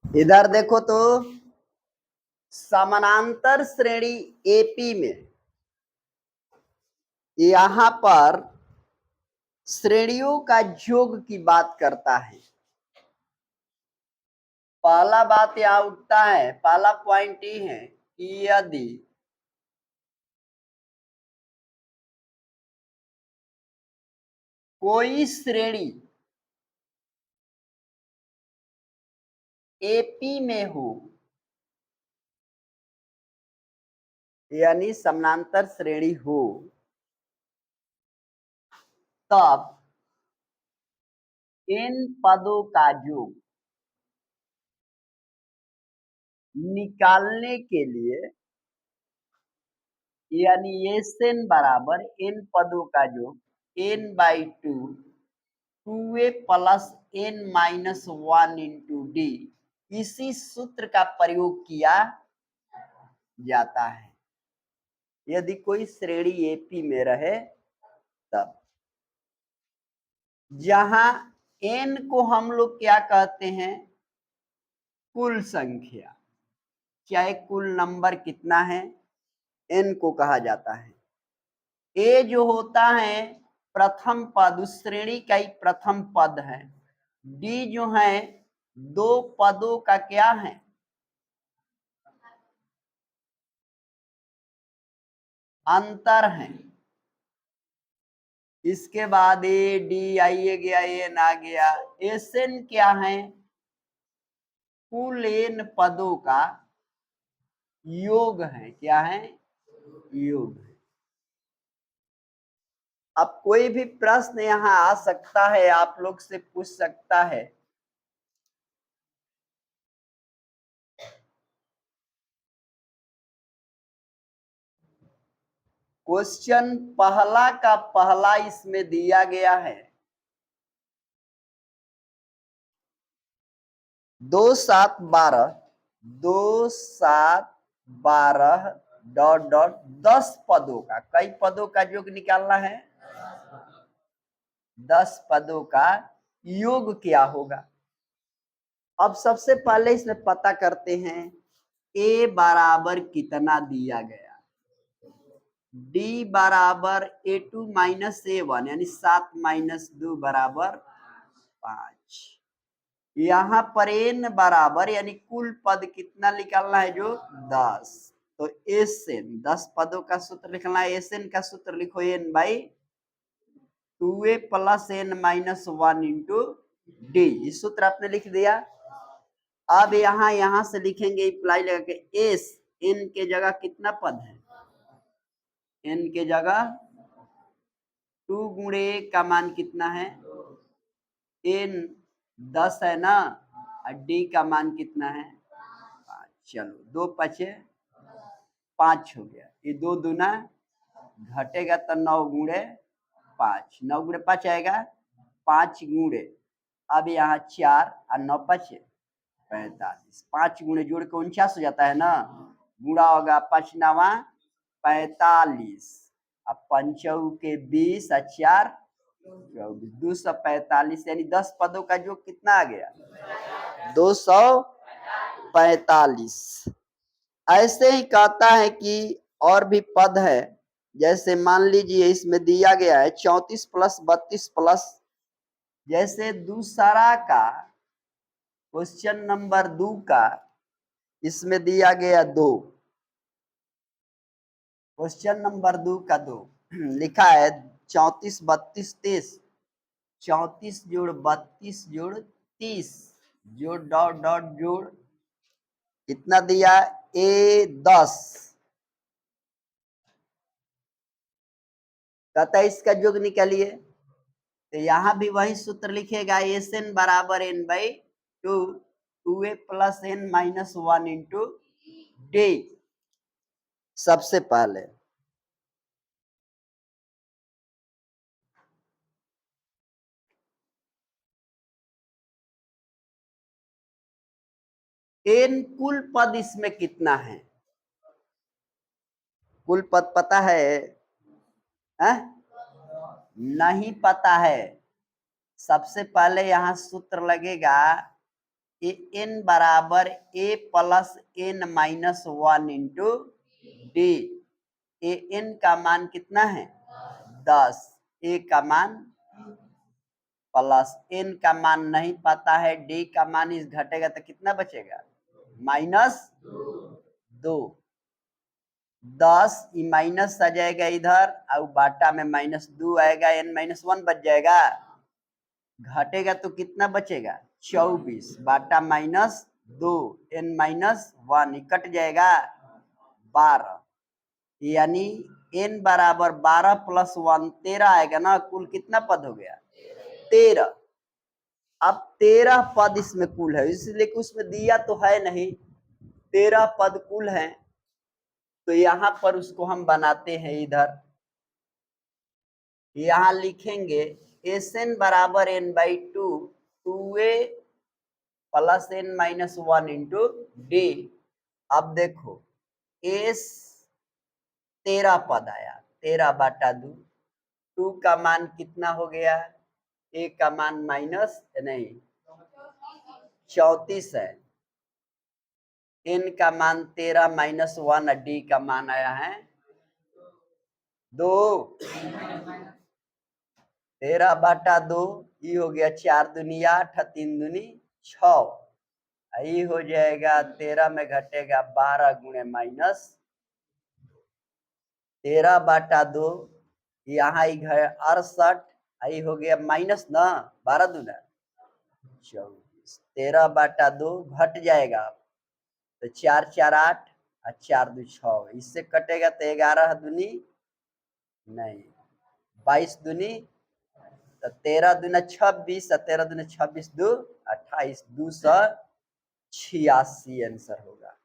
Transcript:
इधर देखो तो समानांतर श्रेणी एपी में यहां पर श्रेणियों का योग की बात करता है। पहला बात यहां उठता है, पहला पॉइंट ये है कि यदि कोई श्रेणी एपी में हो, यानी समानांतर श्रेणी हो, तब इन पदों का योग निकालने के लिए, यानी एन बराबर इन पदों का योग n/2 2a plus n-1 into D, इसी सूत्र का प्रयोग किया जाता है यदि कोई श्रेणी एपी में रहे तब। जहां n को हम लोग क्या कहते हैं, कुल संख्या, चाहे कुल नंबर कितना है, n को कहा जाता है। ए जो होता है प्रथम पद, उस श्रेणी का ही प्रथम पद है। डी जो है दो पदों का क्या है, अंतर है। इसके बाद ए डी आइए गया, एन आ गया। एस एन क्या है, कुल एन पदों का योग है। क्या है, योग है। अब कोई भी प्रश्न यहाँ आ सकता है, आप लोग से पूछ सकता है क्वेश्चन पहला का पहला इसमें दिया गया है 2 7 12 2 7 12 डॉट डॉट 10 पदों का, कई पदों का योग निकालना है, 10 पदों का योग क्या होगा। अब सबसे पहले इसमें पता करते हैं ए बराबर कितना दिया गया, डी बराबर A2 - A1 यानी 7 - 2 बराबर 5। यहाँ पर एन बराबर यानी कुल पद कितना निकालना है, जो 10। तो एस एन 10 पदों का सूत्र लिखना है। एस एन का सूत्र लिखो n/2a plus n-1 into D, इस सूत्र आपने लिख दिया। अब यहां से लिखेंगे इम्प्लाई लगा के एस एन के जगह कितना पद है, एन के जगह 2 गुणे का मान कितना है, एन 10 है ना, और डी का मान कितना है 5। चलो 2 5 5 हो गया, ये 2 दूना घटेगा तो 9 गुणे 5, 9 गुणे 5 आएगा 5 गुणे, अब यहाँ 4 और 9 5 45, 5 गुणे जोड़ के 49 हो जाता है ना, गुणा होगा 5 9 45, अब 5 के 20 और 4 24, 245, यानी 10 पदों का जो कितना आ गया 245। ऐसे ही कहता है कि और भी पद है, जैसे मान लीजिए इसमें दिया गया है 34 प्लस 32 प्लस, जैसे दूसरा का क्वेश्चन नंबर 2 का इसमें दिया गया 2, क्वेश्चन नंबर 2 का 2 लिखा है 34 32 30, 34 जोड़ 32 जोड़ 30 जोड़ डॉट डॉट जोड़ कितना दिया A10, कहता है इसका योग निकालिए। तो यहां भी वही सूत्र लिखेगा, एस एन बराबर n/2 2a plus n-1 into D. सबसे पहले एन कुल पद इसमें कितना है, कुल पद पता है, नहीं पता है। सबसे पहले यहां सूत्र लगेगा एन बराबर a plus n minus 1 into d. A n का मान कितना है 10, ए का मान प्लस एन का मान नहीं पता है, डी का मान इस घटेगा तो कितना बचेगा -2। 10 माइनस आ जाएगा इधर और बाटा में -2 आएगा, n - 1 बच जाएगा। घटेगा तो कितना बचेगा 24, बाटा -2 n - 1 कट जाएगा 12, यानी n बराबर 12 + 1 13 आएगा ना। कुल कितना पद हो गया 13। अब 13 पद इसमें कुल है, इसलिए कि उसमें दिया तो है नहीं, 13 पद कुल है। तो यहां पर उसको हम बनाते हैं, इधर यहां लिखेंगे Sn बराबर n/2 2a plus n - 1 into D. अब देखो एस 13 पद आया, 13 बाटा 2, 2 का मान कितना हो गया, ए का मान माइनस नहीं 34 है, n का मान 13 - 1, डी का मान आया है 2। 13 बाटा 2 ये हो गया 4 दूनी 8, 3 दूनी 6, ये हो जाएगा 13 में घटेगा 12 गुणे माइनस 13 बाटा 2, यहाँ 68, ये हो गया माइनस ना 12 दूना 24, 13 बाटा 2 घट जाएगा तो 4 4 8 और 4 2 6, इससे कटेगा तो 11 दूनी नहीं 22 दूनी तो 13 दूना 26, 13 दूना 26 2 28, 286 आंसर होगा।